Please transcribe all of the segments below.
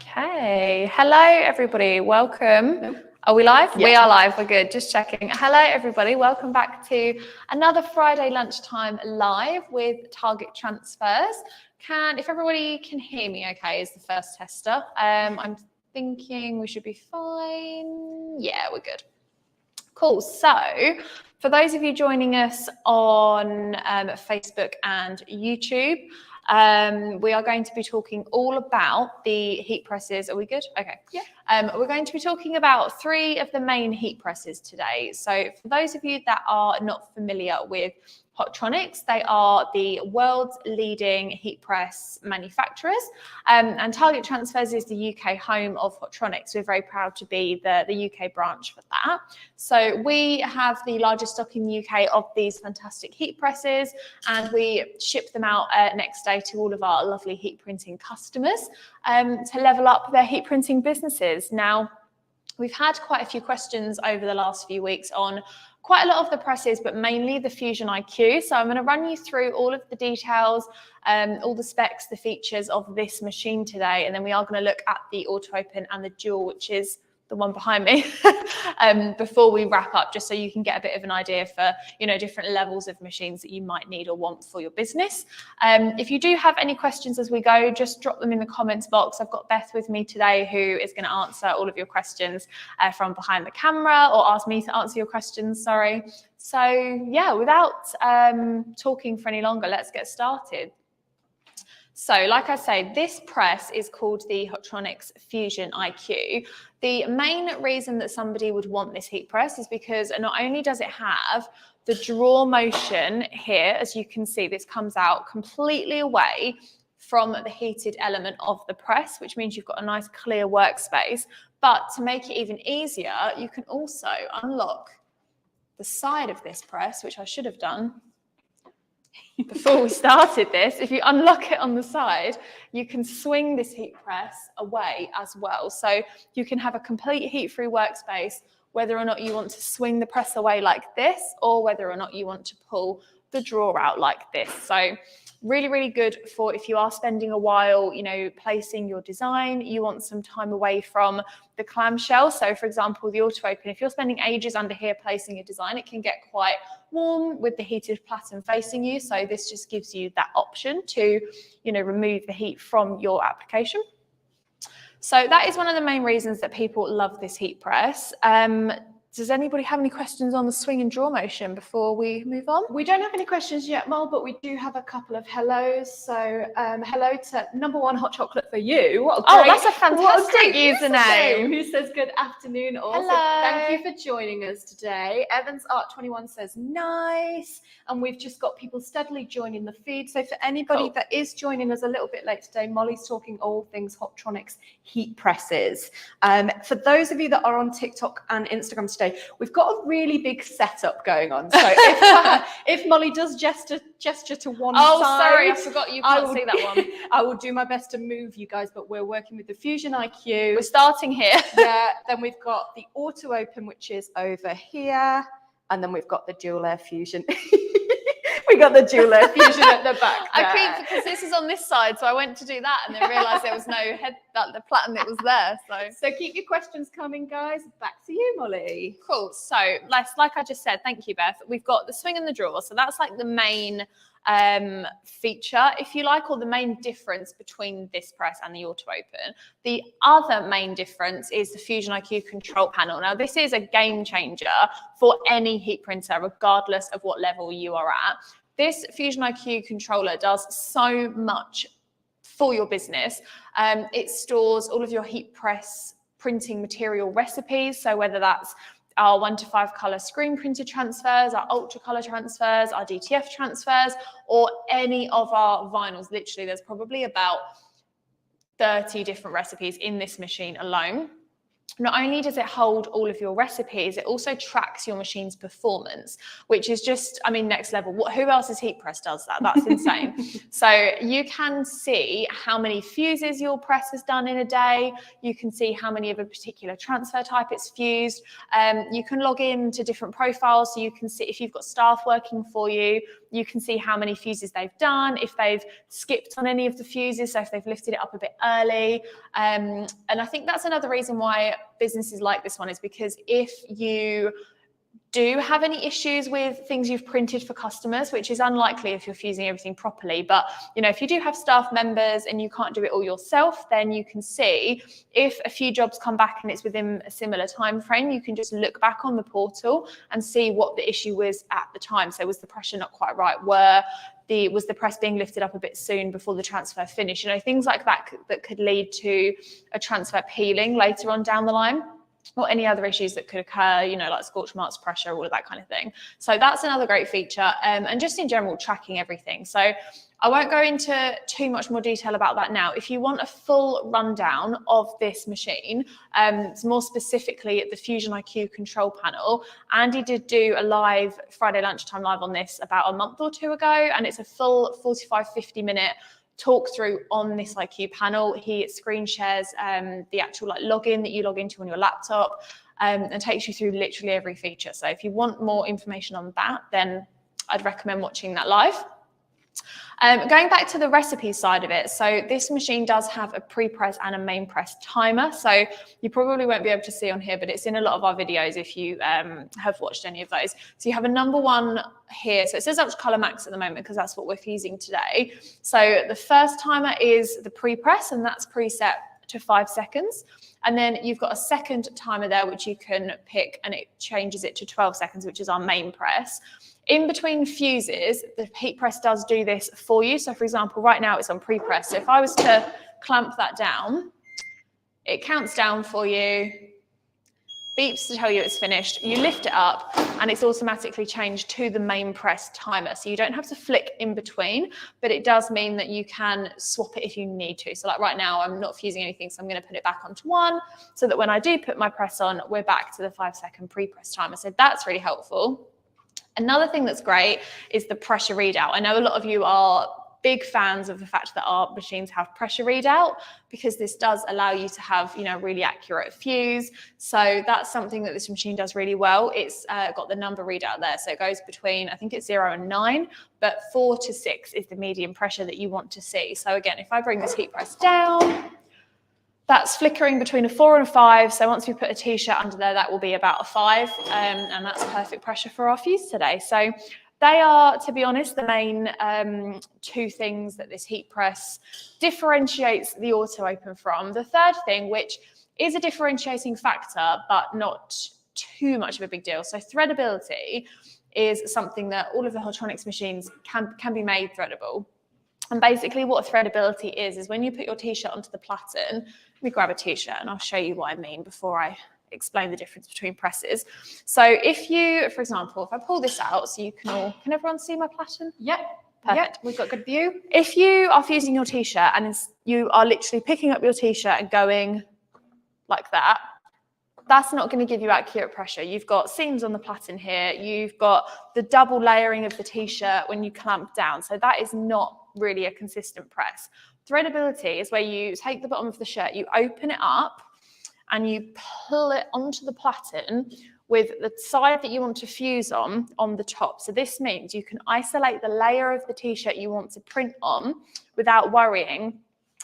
Okay, hello everybody, welcome. No. Are we live? Yeah. We are live, we're good, just checking. Hello everybody, welcome back to another Friday lunchtime live with Target Transfers. If everybody can hear me okay, is the first tester. I'm thinking we should be fine. Yeah, we're good. Cool, so for those of you joining us on Facebook and YouTube, we are going to be talking all about the heat presses. Are we good? Okay. Yeah. We're going to be talking about 3 of the main heat presses today. So for those of you that are not familiar with Hotronix, they are the world's leading heat press manufacturers, and Target Transfers is the UK home of Hotronix. We're very proud to be the UK branch for that. So we have the largest stock in the UK of these fantastic heat presses, and we ship them out next day to all of our lovely heat printing customers to level up their heat printing businesses. Now, we've had quite a few questions over the last few weeks on quite a lot of the presses, but mainly the Fusion IQ. So I'm going to run you through all of the details, all the specs, the features of this machine today. And then we are going to look at the auto open and the dual, which is the one behind me, before we wrap up, just so you can get a bit of an idea for, different levels of machines that you might need or want for your business. If you do have any questions as we go, just drop them in the comments box. I've got Beth with me today, who is going to answer all of your questions from behind the camera, or ask me to answer your questions, sorry. So yeah, without talking for any longer, let's get started. So like I say, this press is called the Hotronix Fusion IQ. The main reason that somebody would want this heat press is because not only does it have the draw motion here, as you can see, this comes out completely away from the heated element of the press, which means you've got a nice clear workspace. But to make it even easier, you can also unlock the side of this press, which I should have done before we started this. If you unlock it on the side, you can swing this heat press away as well. So you can have a complete heat-free workspace, whether or not you want to swing the press away like this, or whether or not you want to pull the drawer out like this. So really, really good for if you are spending a while, placing your design, you want some time away from the clamshell. So for example, the auto open, if you're spending ages under here placing your design, it can get quite warm with the heated platen facing you. So this just gives you that option to, remove the heat from your application. So that is one of the main reasons that people love this heat press. Does anybody have any questions on the swing and draw motion before we move on? We don't have any questions yet, Mol, but we do have a couple of hellos. So hello to #1 hot chocolate for you. That's a fantastic username. Who says good afternoon. Also, hello. Thank you for joining us today. Evans Art 21 says nice. And we've just got people steadily joining the feed. So for anybody that is joining us a little bit late today, Molly's talking all things Hotronix heat presses. For those of you that are on TikTok and Instagram today, we've got a really big setup going on. So if Molly does gesture to one side. Oh, sorry, I forgot you can't see that one. I will do my best to move you guys, but we're working with the Fusion IQ. We're starting here. Yeah, then we've got the auto open, which is over here. And then we've got the dual air fusion. We got the dual air fusion at the back there. Because this is on this side, so I went to do that and then realised there was no head, the platen that was there. So keep your questions coming, guys. Back to you, Molly. Cool. So like I just said, thank you, Beth. We've got the swing and the draw. So that's like the main feature, if you like, or the main difference between this press and the auto open. The other main difference is the Fusion IQ control panel. Now, this is a game changer for any heat printer, regardless of what level you are at. This Fusion IQ controller does so much for your business. It stores all of your heat press printing material recipes. So whether that's our 1 to 5 color screen printed transfers, our ultra color transfers, our DTF transfers, or any of our vinyls. Literally, there's probably about 30 different recipes in this machine alone. not only does it hold all of your recipes, it also tracks your machine's performance, which is just, I mean, next level. Who else's heat press does that? That's insane. So you can see how many fuses your press has done in a day. You can see how many of a particular transfer type it's fused. You can log in to different profiles, so you can see if you've got staff working for you, you can see how many fuses they've done, if they've skipped on any of the fuses, so if they've lifted it up a bit early. And I think that's another reason why businesses like this one, is because if you do have any issues with things you've printed for customers, which is unlikely if you're fusing everything properly, but if you do have staff members and you can't do it all yourself, then you can see if a few jobs come back and it's within a similar time frame, you can just look back on the portal and see what the issue was at the time. So was the pressure not quite right? Was the press being lifted up a bit soon before the transfer finished? Things like that that could lead to a transfer peeling later on down the line, or any other issues that could occur, like scorch marks, pressure, all of that kind of thing. So that's another great feature, and just in general, tracking everything. So I won't go into too much more detail about that now. If you want a full rundown of this machine, more specifically at the Fusion IQ control panel, Andy did do a live Friday lunchtime live on this about a month or two ago, and it's a full 45-50 minute talk through on this IQ panel. He screen shares the actual login that you log into on your laptop, and takes you through literally every feature. So if you want more information on that, then I'd recommend watching that live. Going back to the recipe side of it, so this machine does have a pre-press and a main press timer. So you probably won't be able to see on here, but it's in a lot of our videos if you have watched any of those. So you have a number one here. So it says up to color max at the moment because that's what we're fusing today. So the first timer is the pre-press, and that's preset to 5 seconds. And then you've got a second timer there, which you can pick, and it changes it to 12 seconds, which is our main press. In between fuses, the heat press does do this for you. So for example, right now it's on pre-press. So if I was to clamp that down, it counts down for you, beeps to tell you it's finished. You lift it up and it's automatically changed to the main press timer. So you don't have to flick in between, but it does mean that you can swap it if you need to. So like right now, I'm not fusing anything, so I'm going to put it back onto 1 so that when I do put my press on, we're back to the 5 second pre-press timer. So that's really helpful. Another thing that's great is the pressure readout. I know a lot of you are big fans of the fact that our machines have pressure readout, because this does allow you to have, really accurate fuse. So that's something that this machine does really well. It's got the number readout there. So it goes between, I think it's 0 and 9, but 4 to 6 is the medium pressure that you want to see. So again, if I bring this heat press down, that's flickering between a 4 and a 5. So once we put a t-shirt under there, that will be about a 5. And that's perfect pressure for our fuse today. So they are, to be honest, the main 2 things that this heat press differentiates the auto open from. The third thing, which is a differentiating factor, but not too much of a big deal. So threadability is something that all of the Hotronix machines can be made threadable. And basically what threadability is when you put your t-shirt onto the platen. Let me grab a t-shirt and I'll show you what I mean before I explain the difference between presses. So if you, for example, if I pull this out so you can everyone see my platen? Yep. Perfect. Yep, we've got good view. If you are fusing your t-shirt and you are literally picking up your t-shirt and going like that, that's not going to give you accurate pressure. You've got seams on the platen here. You've got the double layering of the t-shirt when you clamp down. So that is not really a consistent press. Threadability is where you take the bottom of the shirt, you open it up and you pull it onto the platen with the side that you want to fuse on the top. So this means you can isolate the layer of the t-shirt you want to print on without worrying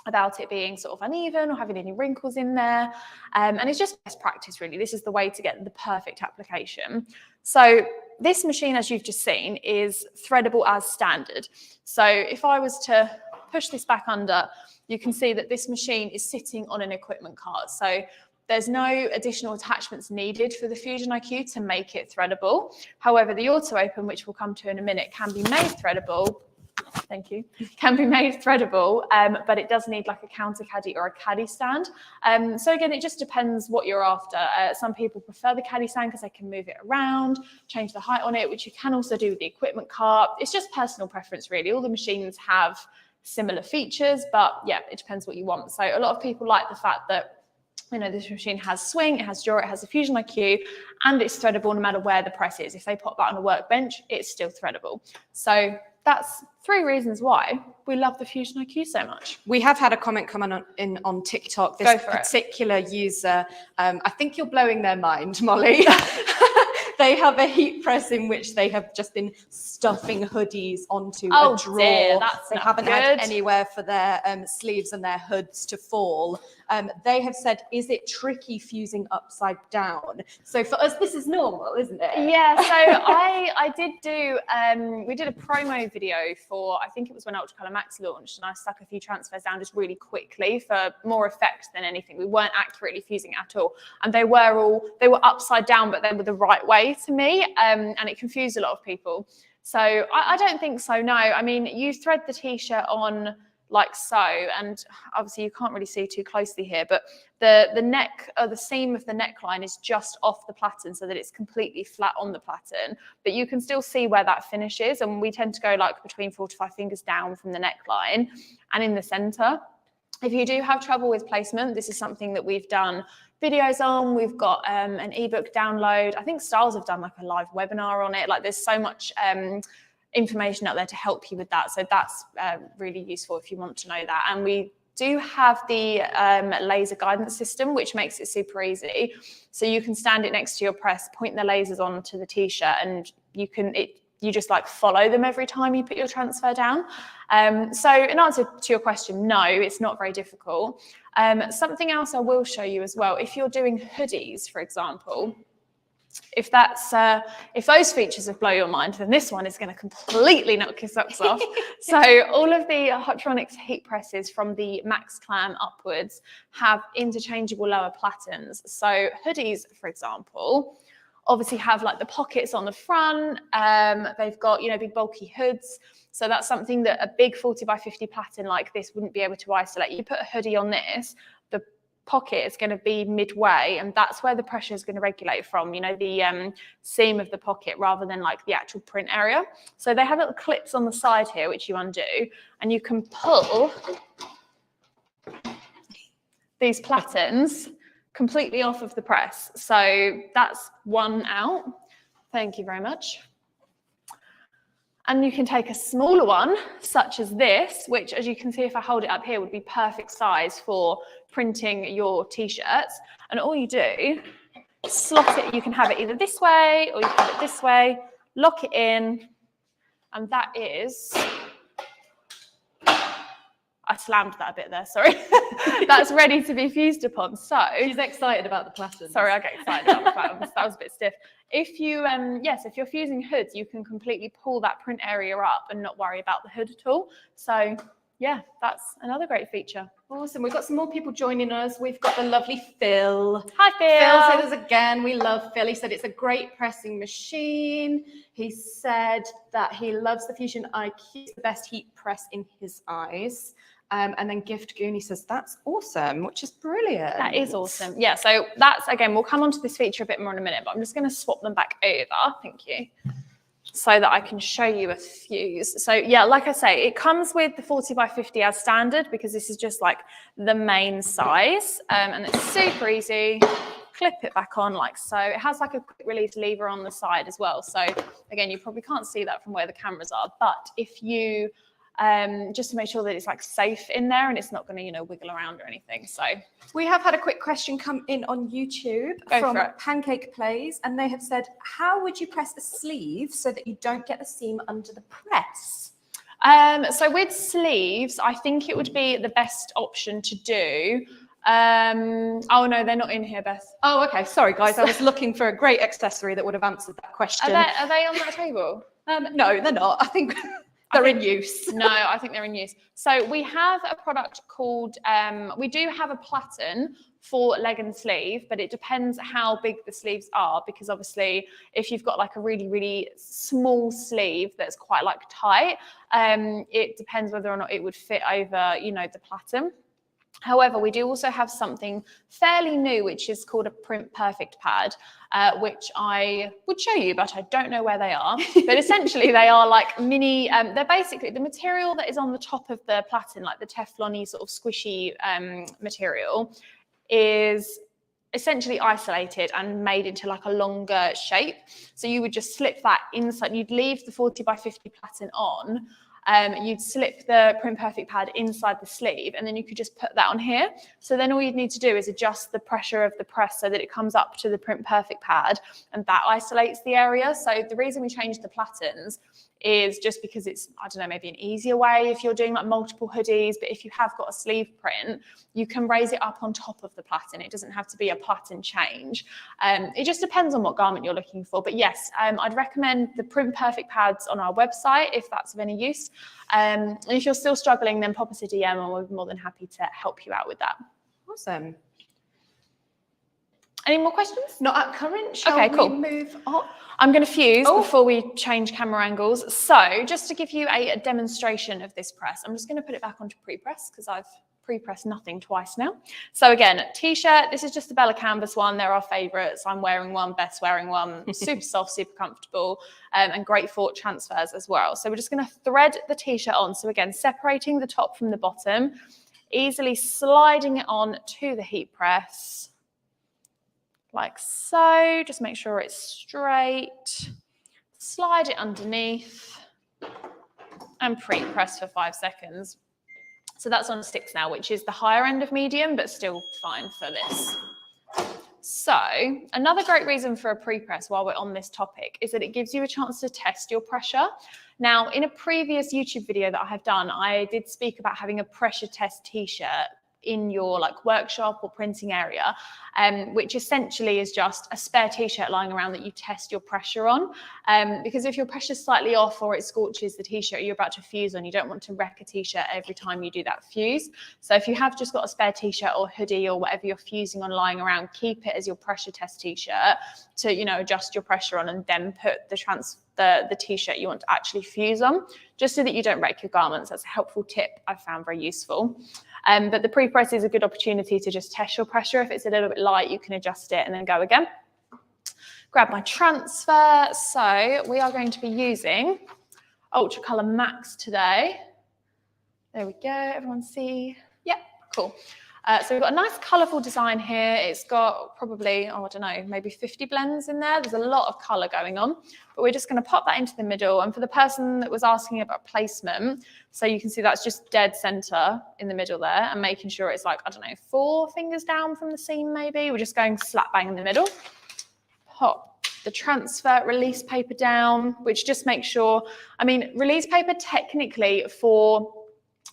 about it being sort of uneven or having any wrinkles in there. And it's just best practice, really. This is the way to get the perfect application. So this machine, as you've just seen, is threadable as standard. So if I was to push this back under, you can see that this machine is sitting on an equipment cart. So there's no additional attachments needed for the Fusion IQ to make it threadable. However, the auto open, which we'll come to in a minute, can be made threadable. Thank you. Can be made threadable, but it does need like a counter caddy or a caddy stand. So again, it just depends what you're after. Some people prefer the caddy stand because they can move it around, change the height on it, which you can also do with the equipment cart. It's just personal preference, really. All the machines have similar features, but yeah, it depends what you want. So a lot of people like the fact that you know, this machine has swing, it has draw, it has a Fusion IQ, and it's threadable no matter where the press is. If they pop that on a workbench, it's still threadable. So that's 3 reasons why we love the Fusion IQ so much. We have had a comment come on TikTok. This particular user, I think you're blowing their mind, Molly. They have a heat press in which they have just been stuffing hoodies onto a drawer. Dear, they haven't had anywhere for their sleeves and their hoods to fall. They have said, is it tricky fusing upside down? So for us, this is normal, isn't it? Yeah, so I did do, we did a promo video for, I think it was when Ultracolor Max launched, and I stuck a few transfers down just really quickly for more effect than anything. We weren't accurately fusing at all. And they were upside down, but they were the right way to me, and it confused a lot of people. So I don't think so, no. I mean, you thread the t-shirt on like so, and obviously you can't really see too closely here, but the neck, or the seam of the neckline is just off the platen so that it's completely flat on the platen, but you can still see where that finishes, and we tend to go like between 4 to 5 fingers down from the neckline and in the center. If you do have trouble with placement, this is something that we've done videos on. We've got an ebook download. I think Styles have done like a live webinar on it. Like there's so much information out there to help you with that. So that's really useful if you want to know that. And we do have the laser guidance system, which makes it super easy. So you can stand it next to your press, point the lasers onto the t-shirt, and you just like follow them every time you put your transfer down. So in answer to your question, no, it's not very difficult. Something else I will show you as well, if you're doing hoodies, for example, if those features have blown your mind, then this one is going to completely knock your socks off. So all of the Hotronix heat presses from the max clam upwards have interchangeable lower platens. So hoodies, for example, obviously have like the pockets on the front. They've got, you know, big bulky hoods. So that's something that a big 40 by 50 platen like this wouldn't be able to isolate. You put a hoodie on this, the pocket is going to be midway, and that's where the pressure is going to regulate from, you know, the seam of the pocket rather than like the actual print area. So they have little clips on the side here, which you undo, and you can pull these platens completely off of the press. So that's one out. Thank you very much. And you can take a smaller one, such as this, which, as you can see, if I hold it up here, would be perfect size for printing your t-shirts. And all you do, slot it. You can have it either this way or you can have it this way, lock it in, and that is... I slammed that a bit there, sorry. That's ready to be fused upon. So she's excited about the platens. Sorry, I get excited about the platens. That was a bit stiff. If you, yes, if you're fusing hoods, you can completely pull that print area up and not worry about the hood at all. So yeah, that's another great feature. Awesome. We've got some more people joining us. We've got the lovely Phil. Hi, Phil. Phil says again, we love Phil. He said it's a great pressing machine. He said that he loves the Fusion IQ. It's the best heat press in his eyes. And then Gift Goonie says, that's awesome, which is brilliant. That is awesome. Yeah, so that's, again, we'll come on to this feature a bit more in a minute, but I'm just going to swap them back over. Thank you. So that I can show you a fuse. So yeah, like I say, it comes with the 40 by 50 as standard, because this is just like the main size, and it's super easy. Clip it back on like so. It has like a quick release lever on the side as well. So again, you probably can't see that from where the cameras are, but if you just to make sure that it's like safe in there and it's not going to, you know, wiggle around or anything. So we have had a quick question come in on YouTube from Pancake Plays, and they have said, how would you press a sleeve so that you don't get the seam under the press? So with sleeves, I think it would be the best option to do. Oh no, they're not in here, Beth. Oh, okay. Sorry, guys. I was looking for a great accessory that would have answered that question. Are they on that table? No, they're not. I think they're in use. No, I think they're in use. So we have a product called, we do have a platen for leg and sleeve, but it depends how big the sleeves are, because obviously if you've got like a really, really small sleeve that's quite like tight, it depends whether or not it would fit over, you know, the platen. However, we do also have something fairly new, which is called a Print Perfect pad, which I would show you, but I don't know where they are. But essentially, they are like mini, they're basically the material that is on the top of the platen, like the Teflon-y sort of squishy material. is essentially isolated and made into like a longer shape. So you would just slip that inside, you'd leave the 40 by 50 platen on, you'd slip the Print Perfect pad inside the sleeve, and then you could just put that on here. So then all you'd need to do is adjust the pressure of the press so that it comes up to the Print Perfect pad, and that isolates the area. So the reason we changed the platens is just because it's, I don't know, maybe an easier way if you're doing like multiple hoodies, but if you have got a sleeve print, you can raise it up on top of the platen. It doesn't have to be a platen change. It just depends on what garment you're looking for. But yes, I'd recommend the Print Perfect pads on our website if that's of any use. And if you're still struggling, then pop us a DM and we'll be more than happy to help you out with that. Awesome. Any more questions? Not at current. Shall we move on? I'm going to fuse before we change camera angles. So just to give you a demonstration of this press, I'm just going to put it back onto pre-press because I've pre-pressed nothing twice now. So again, t-shirt, this is just the Bella Canvas one. They're our favourites. I'm wearing one, Beth's wearing one. Super soft, super comfortable, and great for transfers as well. So we're just going to thread the t-shirt on. So again, separating the top from the bottom, easily sliding it on to the heat press. Like so, just make sure it's straight, slide it underneath and pre-press for 5 seconds. So that's on 6 now, which is the higher end of medium, but still fine for this. So another great reason for a pre-press while we're on this topic is that it gives you a chance to test your pressure. Now, in a previous YouTube video that I have done, I did speak about having a pressure test t-shirt in your like workshop or printing area, which essentially is just a spare t-shirt lying around that you test your pressure on, because if your pressure's slightly off or it scorches the t-shirt you're about to fuse on, you don't want to wreck a t-shirt every time you do that fuse. So if you have just got a spare t-shirt or hoodie or whatever you're fusing on lying around, keep it as your pressure test t-shirt to, you know, adjust your pressure on, and then put the t-shirt you want to actually fuse on, just so that you don't wreck your garments. That's a helpful tip I've found very useful. But the pre-press is a good opportunity to just test your pressure. If it's a little bit light, you can adjust it and then go again. Grab my transfer. So we are going to be using Ultra Colour Max today. There we go. Everyone see? Yeah, cool. So we've got a nice colourful design here. It's got probably, oh, I don't know, maybe 50 blends in there. There's a lot of colour going on, but we're just going to pop that into the middle. And for the person that was asking about placement, so you can see that's just dead centre in the middle there, and making sure it's like, I don't know, 4 fingers down from the seam maybe. We're just going slap bang in the middle. Pop the transfer release paper down, which just makes sure, I mean, release paper technically for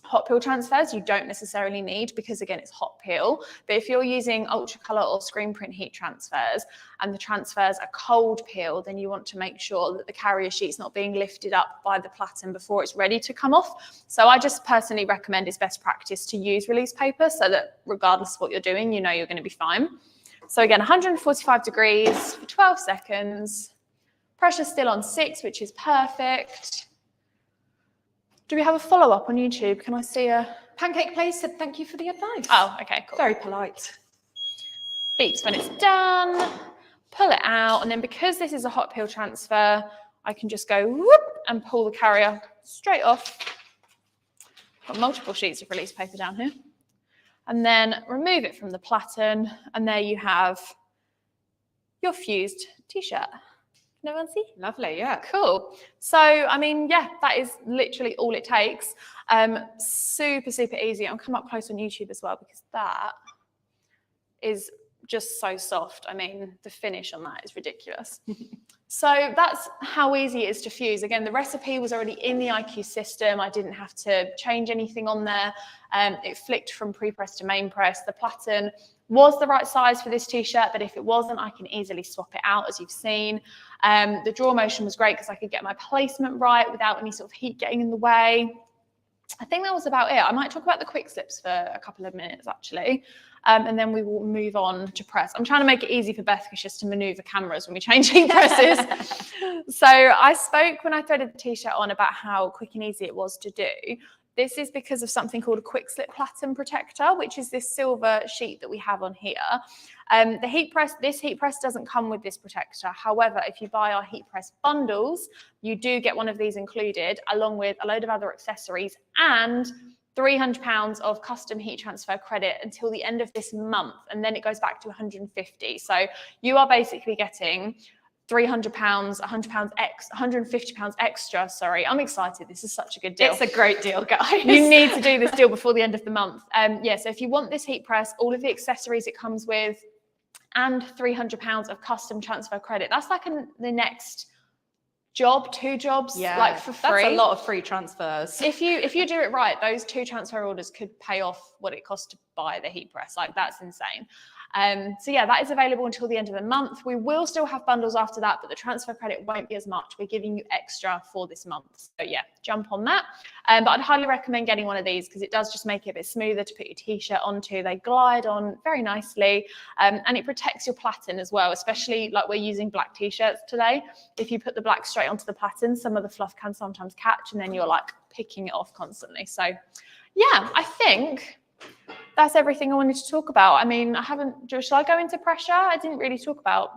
hot peel transfers you don't necessarily need, because again it's hot peel. But if you're using ultra color or screen print heat transfers and the transfers are cold peel, then you want to make sure that the carrier sheet's not being lifted up by the platen before it's ready to come off. So I just personally recommend, it's best practice to use release paper so that regardless of what you're doing, you know you're going to be fine. So again, 145 degrees for 12 seconds. Pressure still on 6, which is perfect. Do we have a follow-up on YouTube? Can I see a... Pancake Place said thank you for the advice. Oh, okay, cool. Very polite. Beeps when it's done. Pull it out. And then because this is a hot peel transfer, I can just go whoop and pull the carrier straight off. Got multiple sheets of release paper down here. And then remove it from the platen. And there you have your fused t-shirt. No one see? Lovely, yeah. Cool. So, I mean, yeah, that is literally all it takes. Super, super easy. I'll come up close on YouTube as well, because that is just so soft. I mean, the finish on that is ridiculous. So that's how easy it is to fuse. Again, the recipe was already in the IQ system. I didn't have to change anything on there. It flicked from pre-press to main press. The platen was the right size for this t-shirt, but if it wasn't, I can easily swap it out, as you've seen. The draw motion was great because I could get my placement right without any sort of heat getting in the way. I think that was about it. I might talk about the quick slips for a couple of minutes, actually, and then we will move on to press. I'm trying to make it easy for Beth just to maneuver cameras when we change heat presses. So I spoke when I threaded the t-shirt on about how quick and easy it was to do. This is because of something called a quick slip platen protector, which is this silver sheet that we have on here. This heat press doesn't come with this protector. However, if you buy our heat press bundles, you do get one of these included, along with a load of other accessories and £300 of custom heat transfer credit until the end of this month, and then it goes back to 150. So you are basically getting £300, £150 extra. Sorry, I'm excited. This is such a good deal. It's a great deal, guys. You need to do this deal before the end of the month. Yeah, so if you want this heat press, all of the accessories it comes with, and £300 of custom transfer credit, that's like the next job, 2 jobs, like for free. That's a lot of free transfers. If you do it right, those 2 transfer orders could pay off what it costs to buy the heat press. Like, that's insane. So yeah, that is available until the end of the month. We will still have bundles after that, but the transfer credit won't be as much. We're giving you extra for this month. So yeah, jump on that. But I'd highly recommend getting one of these because it does just make it a bit smoother to put your t-shirt onto. They glide on very nicely, and it protects your platen as well, especially like we're using black t-shirts today. If you put the black straight onto the platen, some of the fluff can sometimes catch, and then you're like picking it off constantly. So yeah, I think that's everything I wanted to talk about. I mean, shall I go into pressure? I didn't really talk about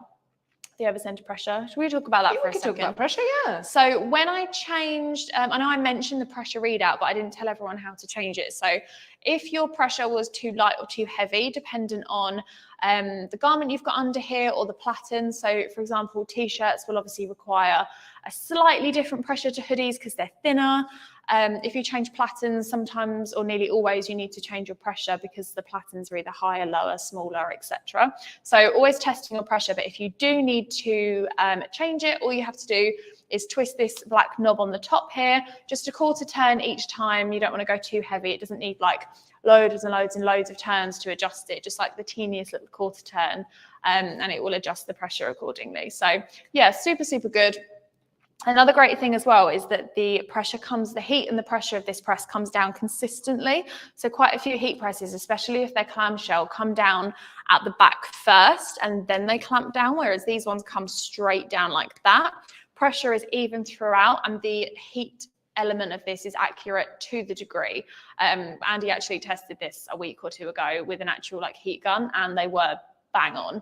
the over center pressure. Should we talk about that for a second? Talk about pressure, yeah. So when I changed, I know I mentioned the pressure readout, but I didn't tell everyone how to change it. So if your pressure was too light or too heavy, dependent on the garment you've got under here or the platen. So for example, t-shirts will obviously require a slightly different pressure to hoodies because they're thinner. If you change platens, sometimes or nearly always you need to change your pressure because the platens are either higher, lower, smaller, etc. So always testing your pressure. But if you do need to change it, all you have to do is twist this black knob on the top here, just a quarter turn each time. You don't want to go too heavy. It doesn't need like loads and loads and loads of turns to adjust it, just like the teeniest little quarter turn, and it will adjust the pressure accordingly. So yeah, super, super good. Another great thing as well is that the heat and the pressure of this press comes down consistently. So quite a few heat presses, especially if they're clamshell, come down at the back first and then they clamp down, whereas these ones come straight down like that. Pressure is even throughout, and the heat element of this is accurate to the degree. Andy actually tested this a week or 2 ago with an actual like heat gun, and they were bang on.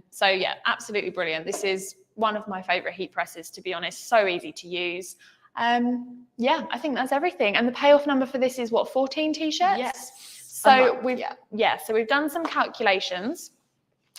So yeah, absolutely brilliant. This is one of my favorite heat presses, to be honest. So easy to use. Yeah, I think that's everything. And the payoff number for this is what, 14 t-shirts? Yes. So we've done some calculations.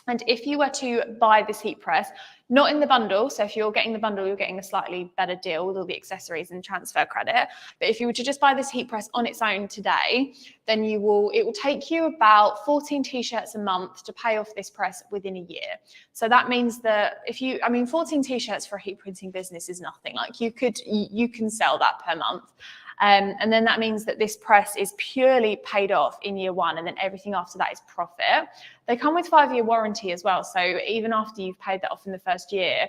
And if you were to buy this heat press, not in the bundle, so if you're getting the bundle, you're getting a slightly better deal with all the accessories and transfer credit. But if you were to just buy this heat press on its own today, then it will take you about 14 t-shirts a month to pay off this press within a year. So that means that 14 t-shirts for a heat printing business is nothing. Like you can sell that per month. And then that means that this press is purely paid off in year 1, and then everything after that is profit. They come with 5-year warranty as well. So even after you've paid that off in the first year,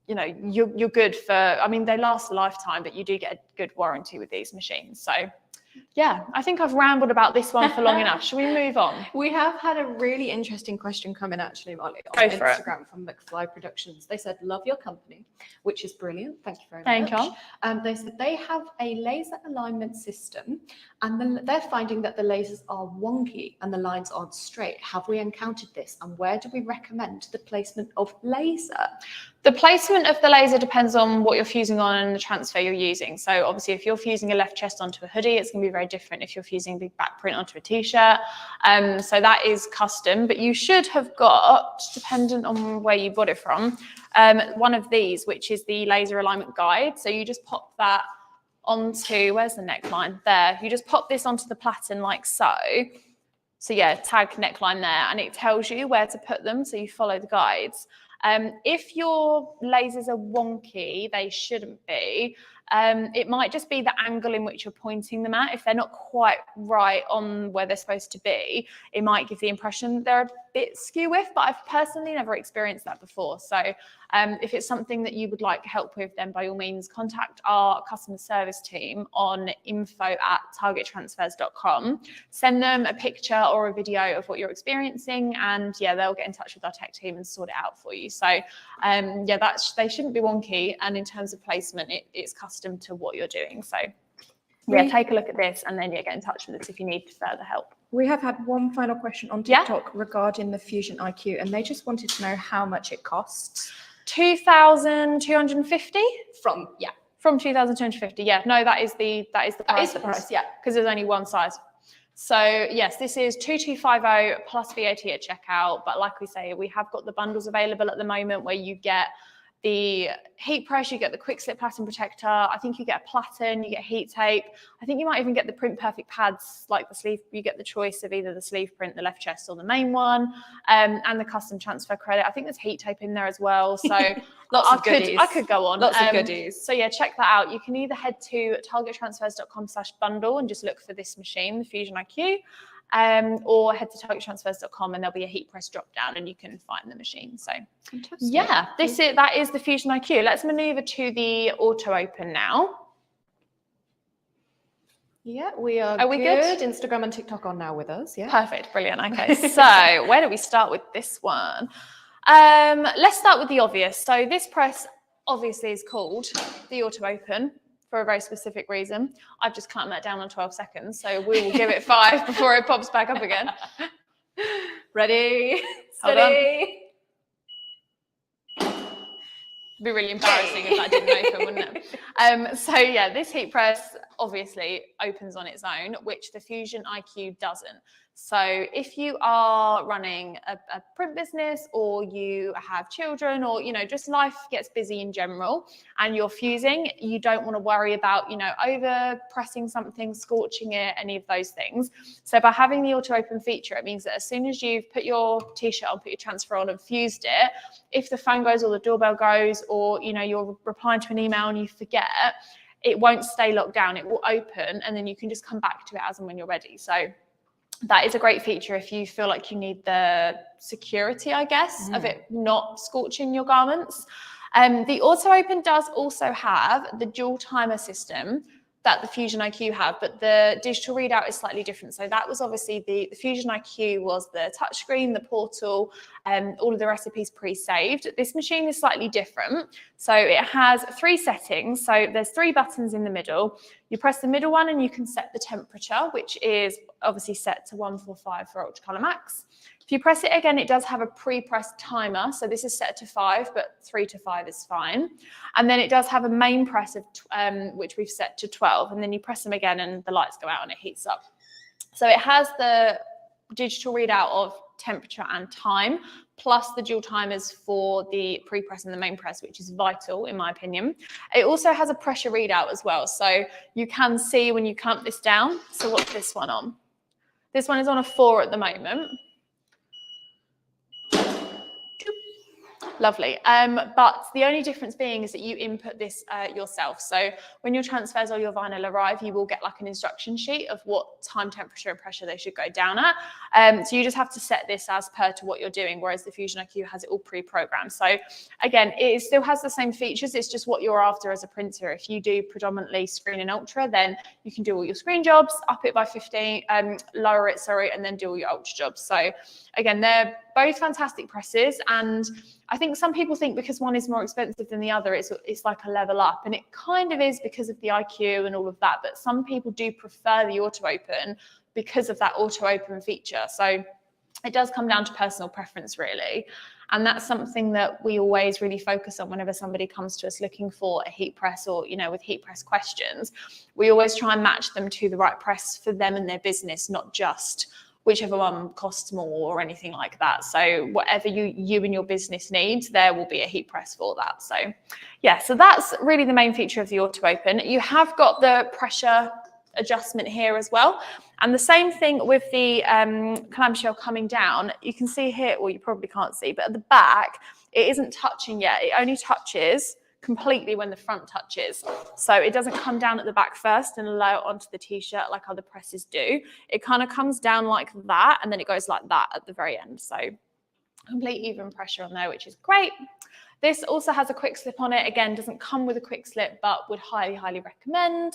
you know, you're good for, I mean, they last a lifetime, but you do get a good warranty with these machines. So yeah, I think I've rambled about this one for long enough. Should we move on? We have had a really interesting question come in, actually, Molly, on Instagram from McFly Productions. They said, love your company, which is brilliant. Thank you very much. Thank you. They said they have a laser alignment system, and they're finding that the lasers are wonky and the lines aren't straight. Have we encountered this? And where do we recommend the placement of laser? The placement of the laser depends on what you're fusing on and the transfer you're using. So obviously, if you're fusing a left chest onto a hoodie, it's going to be very different if you're fusing a big back print onto a t-shirt. So that is custom, but you should have got, dependent on where you bought it from, one of these, which is the laser alignment guide. So you just pop that onto, where's the neckline? There. You just pop this onto the platen like so. So yeah, tag neckline there, and it tells you where to put them. So you follow the guides. If your lasers are wonky, they shouldn't be. It might just be the angle in which you're pointing them at. If they're not quite right on where they're supposed to be, it might give the impression that they're a bit skew with, but I've personally never experienced that before. So if it's something that you would like help with, then by all means contact our customer service team on info@targettransfers.com. Send them a picture or a video of what you're experiencing, and yeah, they'll get in touch with our tech team and sort it out for you. So yeah, they shouldn't be wonky, and in terms of placement, it's custom to what you're doing. So yeah, take a look at this, and then get in touch with us if you need further help. We have had one final question on TikTok regarding the Fusion IQ, and they just wanted to know how much it costs. 2,250 from From 2,250, yeah. No, that is the price. That is the price, yeah. Because there's only one size. So yes, this is 2250 plus VAT at checkout. But like we say, we have got the bundles available at the moment where you get the heat press, you get the quick slip platen protector. I think you get a platen, you get heat tape. I think you might even get the print perfect pads, like the sleeve. You get the choice of either the sleeve print, the left chest, or the main one, and the custom transfer credit. I think there's heat tape in there as well. So lots of goodies. I could go on. Lots of goodies. So yeah, check that out. You can either head to targettransfers.com/bundle and just look for this machine, the Fusion IQ. Or head to targettransfers.com and there'll be a heat press drop down and you can find the machine. So fantastic. Yeah, that is the Fusion IQ. Let's maneuver to the auto open now. Yeah, we are we good? Instagram and TikTok are now with us. Yeah, perfect, brilliant. Okay, so where do we start with this one? Let's start with the obvious. So this press obviously is called the auto open for a very specific reason. I've just clamped that down on 12 seconds, so we will give it 5 before it pops back up again. Ready, steady. It'd be really embarrassing if that didn't open, wouldn't it? So yeah, this heat press obviously opens on its own, which the Fusion IQ doesn't. So if you are running a print business, or you have children, or just life gets busy in general and you're fusing, you don't want to worry about over pressing something, scorching it, any of those things. So by having the auto open feature, it means that as soon as you've put your t-shirt on, put your transfer on and fused it, if the phone goes or the doorbell goes, or you're replying to an email and you forget, it won't stay locked down. It will open and then you can just come back to it as and when you're ready. So that is a great feature if you feel like you need the security, I guess, of it not scorching your garments. The auto open does also have the dual timer system that the Fusion IQ have, but the digital readout is slightly different. So that was obviously the Fusion IQ was the touchscreen, the portal, all of the recipes pre-saved. This machine is slightly different. So it has 3 settings. So there's 3 buttons in the middle. You press the middle one and you can set the temperature, which is obviously set to 145 for Ultra Color Max. If you press it again, it does have a pre-pressed timer. So this is set to 5, but 3 to 5 is fine. And then it does have a main press of which we've set to 12. And then you press them again and the lights go out and it heats up. So it has the digital readout of temperature and time, plus the dual timers for the pre-press and the main press, which is vital in my opinion. It also has a pressure readout as well. So you can see when you clamp this down. So what's this one on? This one is on a 4 at the moment. Lovely. But the only difference being is that you input this yourself. So when your transfers or your vinyl arrive, you will get like an instruction sheet of what time, temperature and pressure they should go down at. So you just have to set this as per to what you're doing, whereas the Fusion IQ has it all pre-programmed. So again, it still has the same features. It's just what you're after as a printer. If you do predominantly screen and ultra, then you can do all your screen jobs, up it by 15, lower it, sorry, and then do all your ultra jobs. So again, they're both fantastic presses, and I think some people think because one is more expensive than the other, it's like a level up, and it kind of is because of the IQ and all of that, but some people do prefer the auto open because of that auto open feature. So it does come down to personal preference really, and that's something that we always really focus on whenever somebody comes to us looking for a heat press, or with heat press questions. We always try and match them to the right press for them and their business, not just whichever one costs more or anything like that. So whatever you and your business needs, there will be a heat press for that. So yeah, so that's really the main feature of the auto open. You have got the pressure adjustment here as well. And the same thing with the clamshell coming down. You can see here, well, you probably can't see, but at the back, it isn't touching yet. It only touches completely when the front touches. So it doesn't come down at the back first and allow it onto the t-shirt like other presses do. It kind of comes down like that, and then it goes like that at the very end. So complete even pressure on there, which is great. This also has a quick slip on it. Again, doesn't come with a quick slip, but would highly, highly recommend.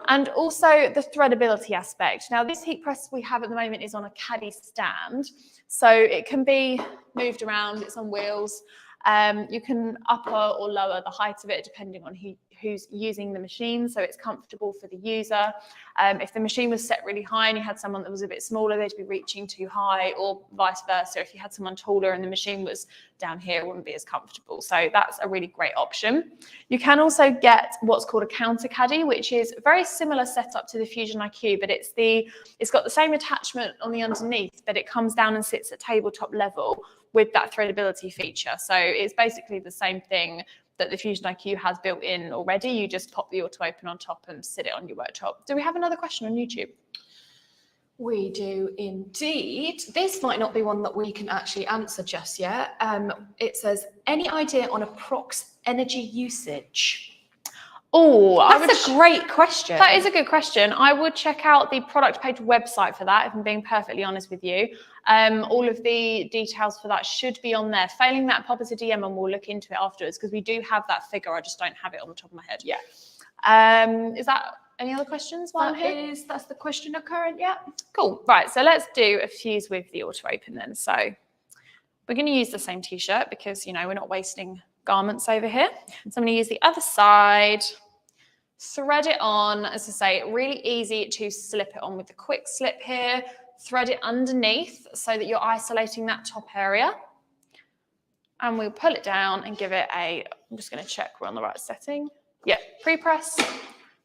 And also the threadability aspect. Now, this heat press we have at the moment is on a caddy stand, so it can be moved around. It's on wheels. You can upper or lower the height of it depending on who's using the machine, so it's comfortable for the user. If the machine was set really high and you had someone that was a bit smaller, they'd be reaching too high, or vice versa. If you had someone taller and the machine was down here, it wouldn't be as comfortable. So that's a really great option. You can also get what's called a counter caddy, which is a very similar setup to the Fusion IQ, but it's got the same attachment on the underneath, but it comes down and sits at tabletop level with that threadability feature. So it's basically the same thing that the Fusion IQ has built in already. You just pop the auto open on top and sit it on your worktop. Do we have another question on YouTube? We do indeed. This might not be one that we can actually answer just yet. It says, any idea on approx energy usage? Oh, that's a great question. That is a good question. I would check out the product page website for that, if I'm being perfectly honest with you. All of the details for that should be on there. Failing that, pop us a DM and we'll look into it afterwards, because we do have that figure. I just don't have it on the top of my head. Yeah. Is that any other questions while I'm here? That's the question current, yeah. Cool. Right, so let's do a fuse with the auto open then. So we're going to use the same t-shirt because, you know, we're not wasting garments over here. So I'm going to use the other side, thread it on. As I say, really easy to slip it on with the quick slip here. Thread it underneath so that you're isolating that top area. And we'll pull it down and give it I'm just going to check we're on the right setting. Yeah, pre-press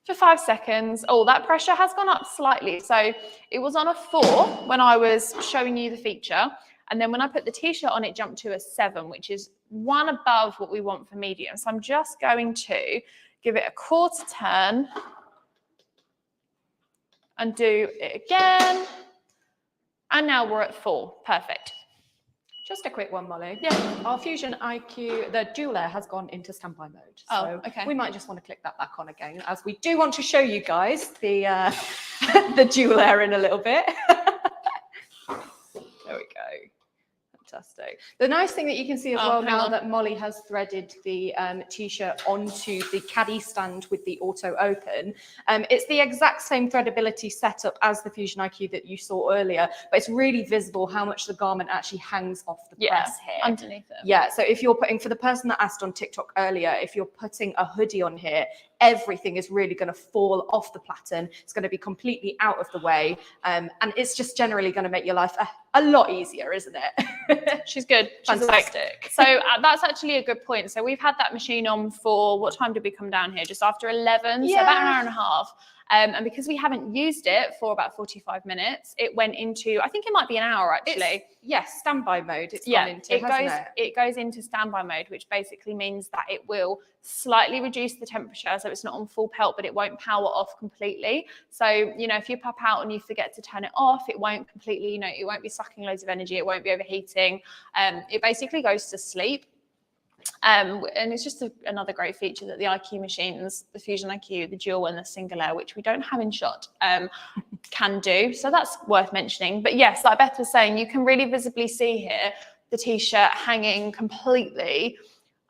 for 5 seconds. Oh, that pressure has gone up slightly. So it was on a 4 when I was showing you the feature. And then when I put the t-shirt on, it jumped to a 7, which is 1 above what we want for medium. So I'm just going to give it a quarter turn and do it again. And now we're at 4. Perfect. Just a quick one, Molly. Yeah. Our Fusion IQ, the dual air has gone into standby mode. So okay. We might just want to click that back on again, as we do want to show you guys the the dual air in a little bit. There we go. Fantastic. The nice thing that you can see as well now that Molly has threaded the t-shirt onto the caddy stand with the auto open, it's the exact same threadability setup as the Fusion IQ that you saw earlier, but it's really visible how much the garment actually hangs off the press here. Underneath it. Yeah, so if you're putting, for the person that asked on TikTok earlier, if you're putting a hoodie on here, everything is really going to fall off the platen. It's going to be completely out of the way. And it's just generally going to make your life a lot easier, isn't it? She's good. She's fantastic. So that's actually a good point. So we've had that machine on for, what time did we come down here? Just after 11, yeah. So about an hour and a half. And because we haven't used it for about 45 minutes, it went into, I think it might be an hour actually. Yes, standby mode. It's gone into, it goes into standby mode, which basically means that it will slightly reduce the temperature, so it's not on full pelt, but it won't power off completely. So, you know, if you pop out and you forget to turn it off, it won't completely, you know, it won't be sucking loads of energy, it won't be overheating. It basically goes to sleep. And it's just another great feature that the IQ machines, the Fusion IQ, the dual and the single air, which we don't have in shot, can do. So that's worth mentioning. But yes, like Beth was saying, you can really visibly see here the t-shirt hanging completely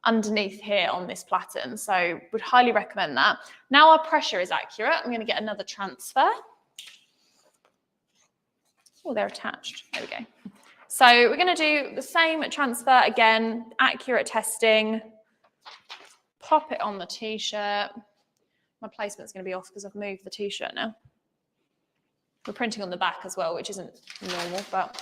underneath here on this platen. So would highly recommend that. Now our pressure is accurate. I'm going to get another transfer. Oh, they're attached. There we go. So we're going to do the same transfer again, accurate testing, pop it on the t-shirt. My placement's going to be off because I've moved the t-shirt now. We're printing on the back as well, which isn't normal, but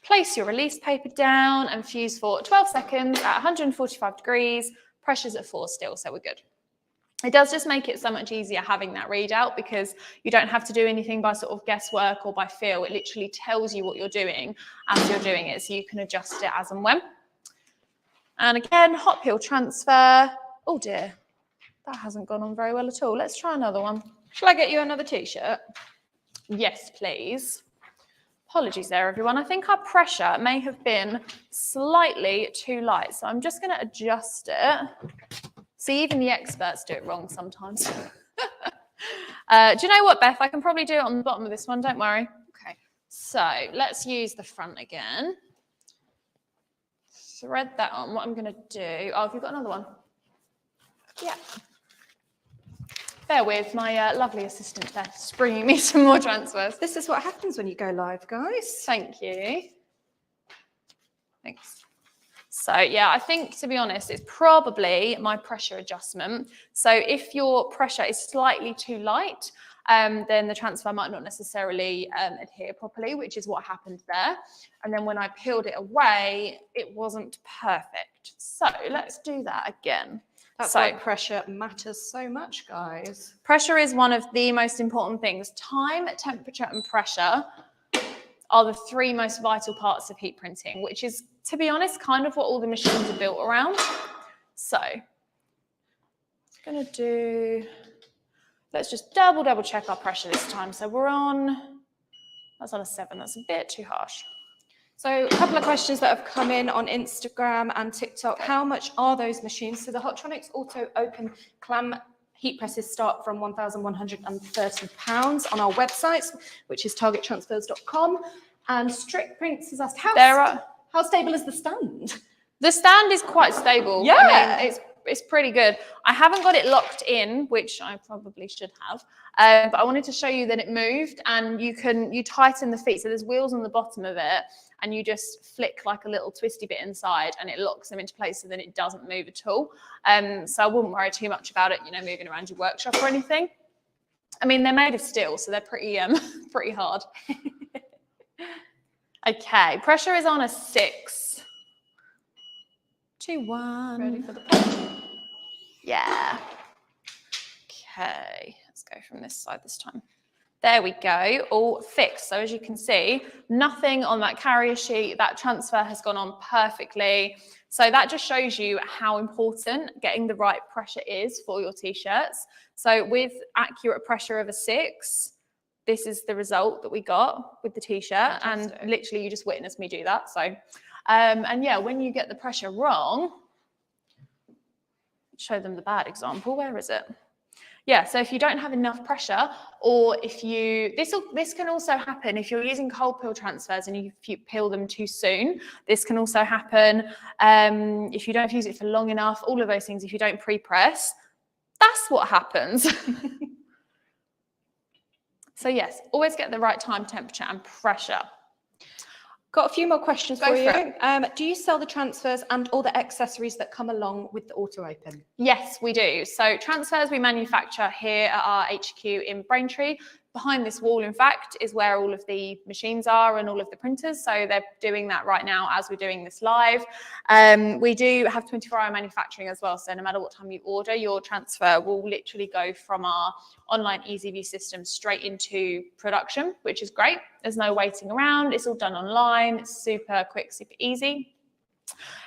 place your release paper down and fuse for 12 seconds at 145 degrees, pressure's at 4 still, so we're good. It does just make it so much easier having that readout because you don't have to do anything by sort of guesswork or by feel. It literally tells you what you're doing as you're doing it, so you can adjust it as and when. And again, hot peel transfer. Oh dear, that hasn't gone on very well at all. Let's try another one. Shall I get you another t-shirt? Yes, please. Apologies there, everyone. I think our pressure may have been slightly too light, so I'm just going to adjust it. See, even the experts do it wrong sometimes. Do you know what, Beth? I can probably do it on the bottom of this one, don't worry. Okay. So let's use the front again. Thread that on. What I'm going to do... Oh, have you got another one? Yeah. Bear with my lovely assistant, Beth, bringing me some more transfers. This is what happens when you go live, guys. Thank you. Thanks. So yeah, I think, to be honest, it's probably my pressure adjustment. So if your pressure is slightly too light, then the transfer might not necessarily adhere properly, which is what happened there. And then when I peeled it away, it wasn't perfect. So let's do that again. That's why pressure matters so much, guys. Pressure is one of the most important things. Time, temperature, and pressure are the three most vital parts of heat printing, which is, to be honest, kind of what all the machines are built around. So I'm going to do, let's just double check our pressure this time. So that's on a 7. That's a bit too harsh. So a couple of questions that have come in on Instagram and TikTok. How much are those machines? So the Hotronix Auto Open Clam heat presses start from £1,130 on our website, which is targettransfers.com. And Strict Prints has asked, how stable is the stand? The stand is quite stable. Yeah. I mean, it's pretty good. I haven't got it locked in, which I probably should have. But I wanted to show you that it moved, and you tighten the feet. So there's wheels on the bottom of it, and you just flick like a little twisty bit inside, and it locks them into place so then it doesn't move at all. So I wouldn't worry too much about it, moving around your workshop or anything. I mean, they're made of steel, so they're pretty pretty hard. Okay, pressure is on a 6. 2, 1. Ready for the punch? Yeah. Okay, let's go from this side this time. There we go, all fixed. So as you can see, nothing on that carrier sheet. That transfer has gone on perfectly. So that just shows you how important getting the right pressure is for your t-shirts. So with accurate pressure of a 6, this is the result that we got with the t-shirt. And literally you just witnessed me do that. So, and yeah, when you get the pressure wrong, show them the bad example. Where is it? Yeah, so if you don't have enough pressure, or if this can also happen if you're using cold peel transfers and if you peel them too soon. This can also happen if you don't use it for long enough, all of those things. If you don't pre-press, that's what happens. So yes, always get the right time, temperature, and pressure. Got a few more questions for you. Do you sell the transfers and all the accessories that come along with the Auto Open? Yes, we do. So transfers we manufacture here at our HQ in Braintree. Behind this wall, in fact, is where all of the machines are and all of the printers. So they're doing that right now as we're doing this live. We do have 24-hour manufacturing as well. So no matter what time you order, your transfer will literally go from our online EasyView system straight into production, which is great. There's no waiting around. It's all done online. It's super quick, super easy.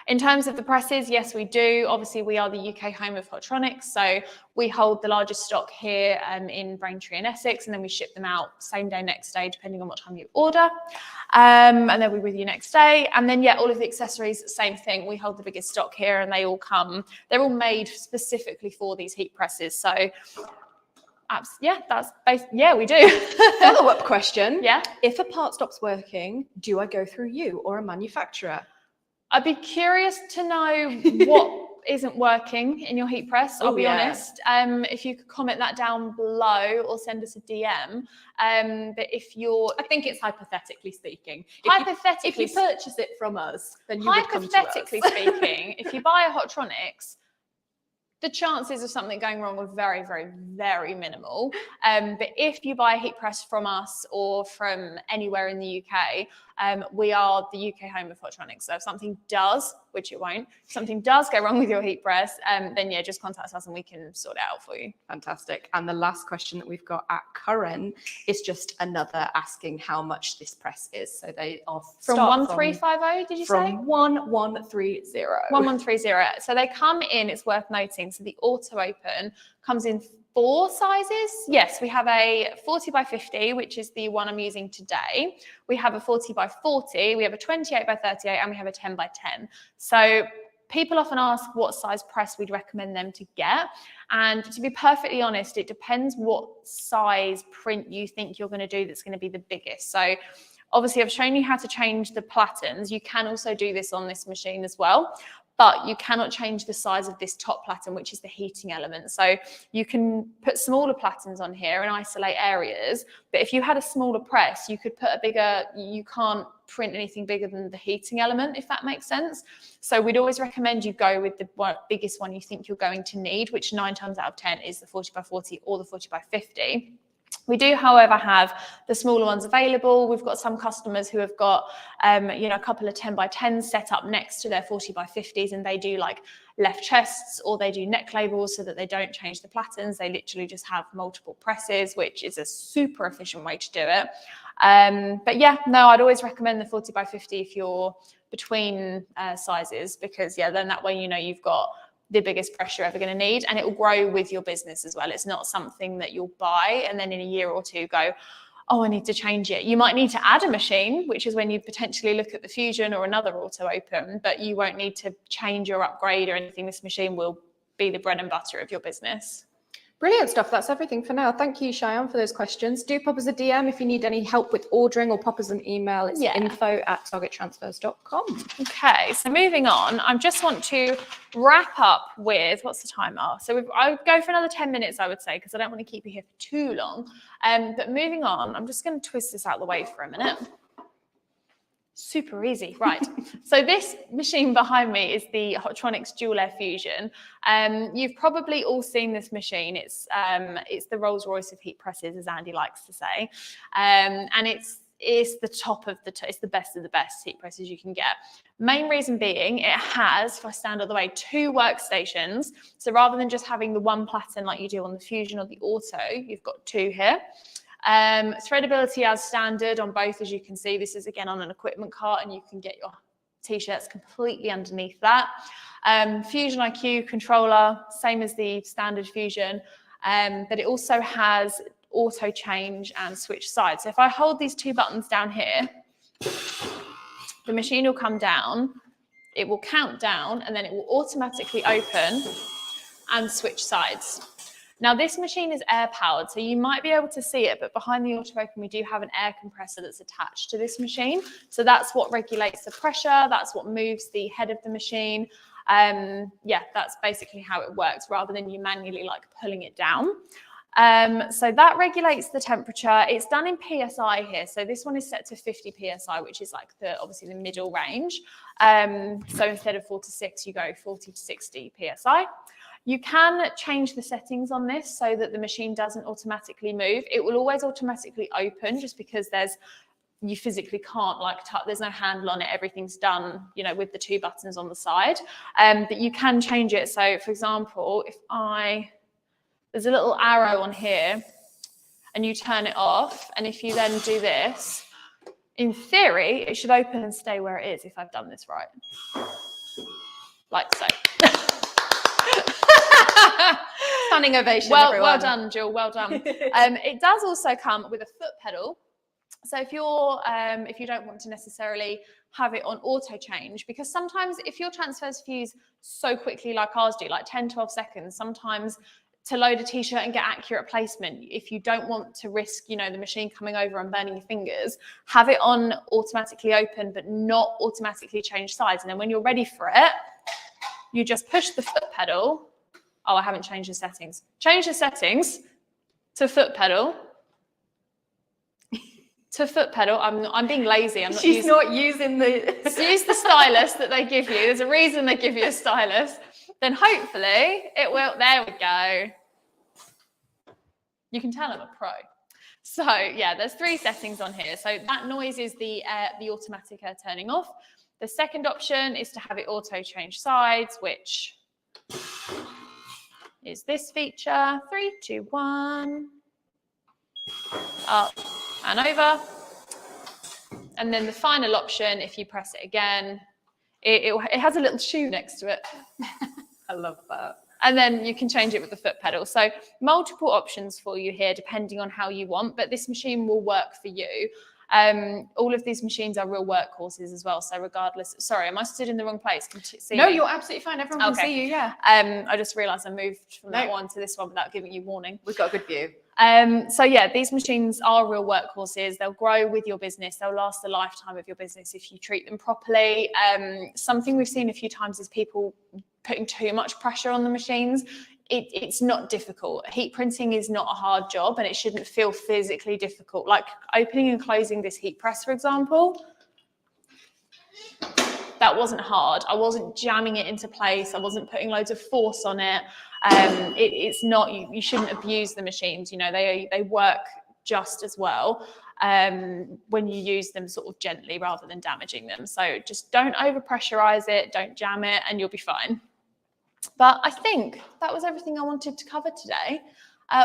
In terms of the presses, yes, we do. Obviously, we are the UK home of Hotronix, so we hold the largest stock here in Braintree and Essex, and then we ship them out same day, next day, depending on what time you order. And they'll be with you next day. And then, yeah, all of the accessories, same thing. We hold the biggest stock here, and they all come. They're all made specifically for these heat presses. So, yeah, we do. Follow-up question. Yeah. If a part stops working, do I go through you or a manufacturer? I'd be curious to know what isn't working in your heat press, I'll be honest. If you could comment that down below or send us a DM. But if you're... I think it's hypothetically speaking. If you purchase it from us, then you would come to us. Hypothetically speaking, if you buy a Hotronix, the chances of something going wrong are very, very, very minimal. But if you buy a heat press from us or from anywhere in the UK, we are the UK home of Hotronix. So if something does, which it won't, if something does go wrong with your heat press, then yeah, just contact us and we can sort it out for you. Fantastic. And the last question that we've got at current is just another asking how much this press is. So they are from 1350, did you say? From 1130. 1130. So they come in, it's worth noting. So the Auto Open comes in 4 sizes. Yes, we have a 40 by 50, which is the one I'm using today. We have a 40 by 40, we have a 28 by 38, and we have a 10 by 10. So people often ask what size press we'd recommend them to get. And to be perfectly honest, it depends what size print you think you're going to do that's going to be the biggest. So obviously I've shown you how to change the platens. You can also do this on this machine as well. but you cannot change the size of this top platen, which is the heating element. So you can put smaller platens on here and isolate areas, but if you had a smaller press, you could put a bigger, you can't print anything bigger than the heating element, if that makes sense. So we'd always recommend you go with the biggest one you think you're going to need, which 9 times out of 10 is the 40x40 or the 40x50. We do, however, have the smaller ones available. We've got some customers who have got, a couple of 10x10s set up next to their 40x50s, and they do like left chests, or they do neck labels so that they don't change the platens. They literally just have multiple presses, which is a super efficient way to do it. But yeah, no, I'd always recommend the 40x50 if you're between sizes, because yeah, then that way, you've got the biggest press you're ever going to need, and it will grow with your business as well. It's not something that you'll buy and then in a year or two go, oh, I need to change it. You might need to add a machine, which is when you potentially look at the Fusion or another auto open, but you won't need to change or upgrade or anything. This machine will be the bread and butter of your business. Brilliant stuff. That's everything for now. Thank you, Cheyenne, for those questions. Do pop us a DM if you need any help with ordering, or pop us an email. It's info@targettransfers.com. Okay, so moving on, I just want to wrap up with, what's the timer? So I'll go for another 10 minutes, I would say, because I don't want to keep you here for too long. But moving on, I'm just going to twist this out of the way for a minute. Super easy, right? So this machine behind me is the Hotronix Dual Air Fusion. You've probably all seen this machine. It's the Rolls Royce of heat presses, as Andy likes to say, and it's the top of it's the best of the best heat presses you can get. Main reason being, it has, if I stand all the way, 2 workstations. So rather than just having the one platen like you do on the Fusion or the Auto, you've got 2 here. Threadability as standard on both, as you can see. This is again on an equipment cart, and you can get your t-shirts completely underneath that. Fusion IQ controller, same as the standard Fusion, but it also has auto change and switch sides. So if I hold these 2 buttons down here, the machine will come down, it will count down, and then it will automatically open and switch sides. Now, this machine is air powered, so you might be able to see it, but behind the auto open, we do have an air compressor that's attached to this machine. So that's what regulates the pressure. That's what moves the head of the machine. Yeah, that's basically how it works, rather than you manually like pulling it down. So that regulates the temperature. It's done in PSI here. So this one is set to 50 PSI, which is like obviously the middle range. So instead of 4 to 6, you go 40 to 60 PSI. You can change the settings on this so that the machine doesn't automatically move. It will always automatically open, just because you physically can't there's no handle on it. Everything's done, with the 2 buttons on the side. But you can change it. So for example, there's a little arrow on here and you turn it off. And if you then do this, in theory, it should open and stay where it is if I've done this right. Like so. Standing ovation, everyone. Well done, Jill. Well done. It does also come with a foot pedal. So if you don't want to necessarily have it on auto change, because sometimes if your transfers fuse so quickly like ours do, like 10, 12 seconds, sometimes to load a t-shirt and get accurate placement, if you don't want to risk, the machine coming over and burning your fingers, have it on automatically open, but not automatically change sides. And then when you're ready for it, you just push the foot pedal. Oh, I haven't changed the settings. Change the settings to foot pedal. To foot pedal. I'm being lazy. I'm not She's not using the... Use the stylus that they give you. There's a reason they give you a stylus. Then hopefully it will. There we go. You can tell I'm a pro. So yeah, there's 3 settings on here. So that noise is the automatic air turning off. The second option is to have it auto change sides, which is this feature. 3, 2, 1. Up and over. And then the final option, if you press it again, it has a little shoe next to it. I love that. And then you can change it with the foot pedal. So multiple options for you here, depending on how you want, but this machine will work for you. All of these machines are real workhorses as well. So regardless, sorry, am I stood in the wrong place? Can you see No, me? you're absolutely fine. Everyone can see you, yeah. I just realized I moved from that one to this one without giving you warning. We've got a good view. So yeah, these machines are real workhorses. They'll grow with your business. They'll last the lifetime of your business if you treat them properly. Something we've seen a few times is people putting too much pressure on the machines. It's not difficult. Heat printing is not a hard job, and it shouldn't feel physically difficult. Like opening and closing this heat press, for example, that wasn't hard. I wasn't jamming it into place. I wasn't putting loads of force on it. It's not, you shouldn't abuse the machines. You know, they work just as well when you use them sort of gently rather than damaging them. So just don't over pressurize it, don't jam it, and you'll be fine. But I think that was everything I wanted to cover today.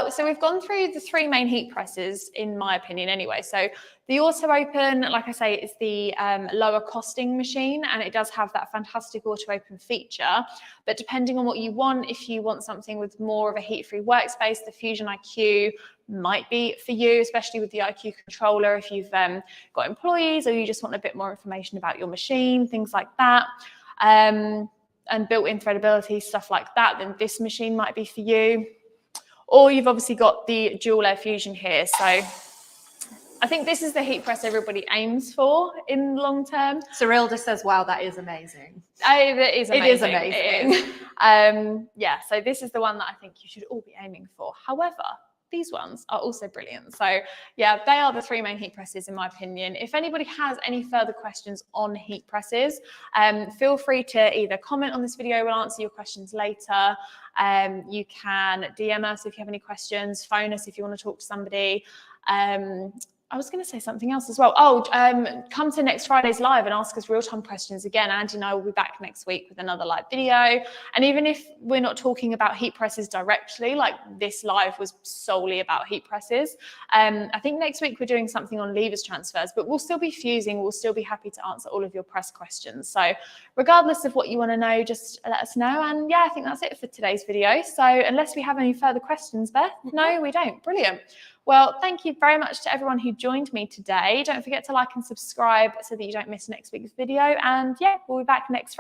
So we've gone through the 3 main heat presses, in my opinion anyway. So the auto open, like I say, is the lower costing machine, and it does have that fantastic auto open feature. But depending on what you want, if you want something with more of a heat-free workspace, the Fusion IQ might be for you, especially with the IQ controller if you've got employees, or you just want a bit more information about your machine, things like that. And built-in threadability, stuff like that, then this machine might be for you. Or you've obviously got the dual air fusion here. So I think this is the heat press everybody aims for in the long term. Cyrilda says, wow, that is amazing. It is amazing. It is amazing. It is. Yeah, so this is the one that I think you should all be aiming for. However, these ones are also brilliant. So yeah, they are the 3 main heat presses in my opinion. If anybody has any further questions on heat presses, feel free to either comment on this video, we'll answer your questions later. You can DM us if you have any questions, phone us if you want to talk to somebody. I was going to say something else as well. Oh, come to next Friday's live and ask us real-time questions again. Andy and I will be back next week with another live video. And even if we're not talking about heat presses directly, like this live was solely about heat presses, I think next week we're doing something on levers transfers, but we'll still be fusing. We'll still be happy to answer all of your press questions. So regardless of what you want to know, just let us know. And yeah, I think that's it for today's video. So unless we have any further questions, Beth? No, we don't. Brilliant. Well, thank you very much to everyone who joined me today. Don't forget to like and subscribe so that you don't miss next week's video. And yeah, we'll be back next Friday.